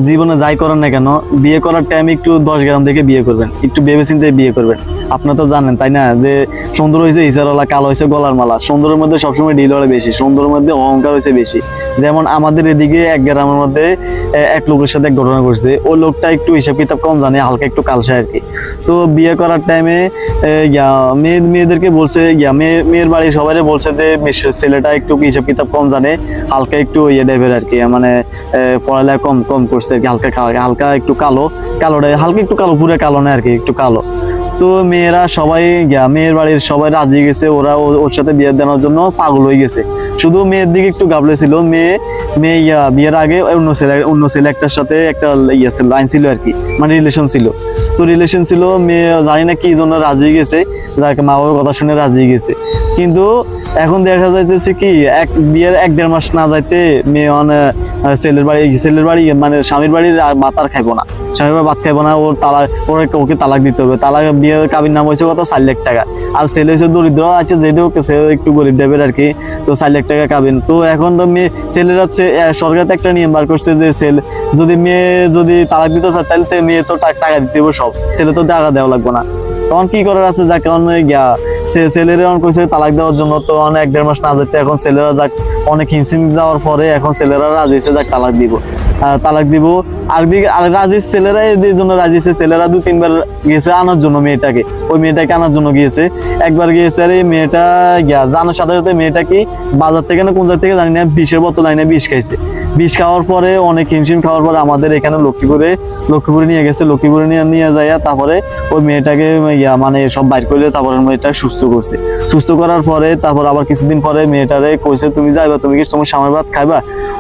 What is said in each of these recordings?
জীবনে যাই করেন না কেন, বিয়ে করার টাইমে একটু 10 গ্রাম থেকে বিয়ে করবেন, একটু ভেবে চিন্তে বিয়ে করবেন। আপনার তো জানেন তাই না, যে সুন্দর হয়েছে ইচারওয়ালা, কালো হয়েছে গলার মালা। সুন্দরের মধ্যে সবসময় ঢিল হলে বেশি, সুন্দরের মধ্যে অহংকার হয়েছে বেশি। যেমন আমাদের এদিকে 1 গ্রামের মধ্যে এক লোকের সাথে এক ঘটনা ঘটছে। ওই লোকটা একটু হিসাব কিতাব কম জানে, হালকা একটু কালসা আর কি। তো বিয়ে করার টাইমে মেয়েদেরকে বলছে, মেয়ের বাড়ির সবাই বলছে যে ছেলেটা একটু হিসাব কিতাব কম জানে, হালকা একটু ইয়ে টাইপের আর কি, মানে পড়ালেখা কম কম করছে আর কি, হালকা হালকা একটু কালোটা হালকা একটু কালো, পুরো কালো না আর কি, একটু কালো। তো মেয়েরা সবাই মেয়ের বাড়ির সবাই রাজি গেছে, ওরা ওর সাথে বিয়ে দেওয়ার জন্য পাগল হয়ে গেছে। শুধু মেয়ের দিকে একটু গাবলে ছিল। মেয়ে বিয়ের আগে অন্য ছেলে একটার সাথে একটা ছিল, আইন ছিল আর কি, মানে রিলেশন ছিল। তো রিলেশন ছিল, মেয়ে জানি না কি জন্য রাজি গেছে, যাকে মা বাবার কথা শুনে রাজি গেছে। কিন্তু এখন দেখা যাইতেছে কি, বিয়ের 1-1.5 মাস না যাইতে মেয়ে ছেলের বাড়ি মানে স্বামীর বাড়ির আর ভাত আর খাইবো না, স্বামীর বাড়ি ভাত খাইবো না, ওকে তালাক দিতে হবে। বিয়ের কাবির নাম হয়েছে কত, 4 লাখ টাকা। আর ছেলে হয়েছে দরিদ্র আছে, যেটা সে একটু গরিব টাইপের আর কি, তো 4 লাখ টাকা কাবিন। তো এখন তো ছেলেরা সরকার একটা নিয়ম বার করছে যে মেয়ে যদি তালাক দিতে চায়, তাহলে মেয়ে তো টাকা দিতে হবে সব, ছেলে তো টাকা দেওয়া লাগবে না। তখন কি করার আছে, যাকে ছেলেরা কইছে তালাক দেওয়ার জন্য। তো 1-1.5 মাস না যেতে এখন ছেলেরা যাক অনেক হিমশিম যাওয়ার পরে এখন ছেলেরা রাজি হয়েছে, যাক তালাক দিব। আর রাজি ছেলেরা এই জন্য রাজি হয়েছে, ছেলেরা 2-3 বার গিয়েছে আনার জন্য মেয়েটাকে, ওই মেয়েটাকে আনার জন্য গিয়েছে। একবার গিয়েছে আর এই মেয়েটা জানার সাথে সাথে মেয়েটা কি বাজার থেকে না কোন জায়গা থেকে জানি না 20-এর বোতল আইনে 20 খাইছে। 20 খাওয়ার পরে অনেক হিমশিম খাওয়ার পরে আমাদের এখানে লক্ষ্মীপুরে নিয়ে গেছে। লক্ষ্মীপুরে নিয়ে যায়, তারপরে ওই মেয়েটাকে মানে সব বাইর করলে, তারপরে মেয়েটা সুস্থ করছে। সুস্থ করার পরে তারপর আবার কিছুদিন পরে মেয়েটারে কইছে তুমি যাইবা, তুমি কি তোমার স্বামীর ভাত খাইবা?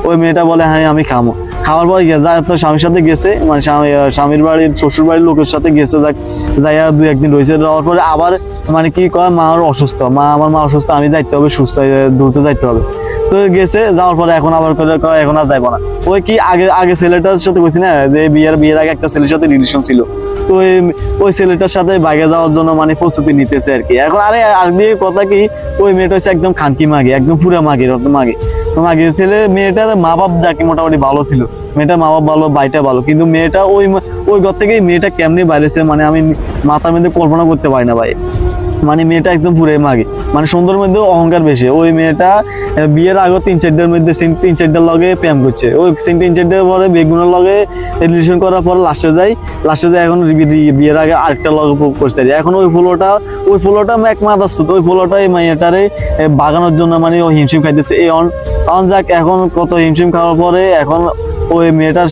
ওই মেয়েটা বলে হ্যাঁ আমি খাবো। খাওয়ার পরে তো স্বামীর সাথে গেছে, মানে স্বামীর বাড়ির শ্বশুর বাড়ির লোকের সাথে গেছে, যাইয়া 2-1 দিন রয়েছে। যাওয়ার পরে আবার মানে কি কয়, আমার আমার মা অসুস্থ, আমি যাইতে হবে, সুস্থ দ্রুত যাইতে হবে। তো গেছে, যাওয়ার পরে এখন আবার এখন আর যাইবো না। ওই কি আগে ছেলেটার সাথে বলছি না যে বিয়ের আগে একটা ছেলের সাথে রিলেশন ছিল। তো ওই ছেলেটার সাথে বাইরে যাওয়ার জন্য মানে প্রস্তুতি নিতেছে আর কি। এখন আর দিয়ে কথা কি, ওই মেয়েটা হচ্ছে একদম খানকি মাগে, একদম পুরা মাগে ছেলে। মেয়েটার মা বাপ যাকে মোটামুটি ভালো ছিল, মেয়েটার মা বাপ ভালো, বাইটা ভালো, কিন্তু মেয়েটা ওই ঘর থেকেই মেয়েটা কেমনি বাইরেছে মানে আমি মাথার মধ্যে কল্পনা করতে পারি না ভাই। মানে মেয়েটা একদম পুরে মাগে, মানে সুন্দর মধ্যে অহংকার বেশি। ওই মেয়েটা বিয়ের আগে 3-4টার মধ্যে 3-4টার লগে প্রেম করছে। ওই 3-4টার পরে বেগুনের লগে রিলেশন করার পর লাস্টে যায় এখন বিয়ের আগে আরেকটা লগে করছে। এখন ওই ফুলোটা এক মাস আসছে, তো ওই ফুলোটা এই মেয়েটারে বাগানোর জন্য মানে ও হিমশিম খাইতেছে। এই অন যাক এখন কত হিমশিম খাওয়ার পরে এখন ওই মেয়েটার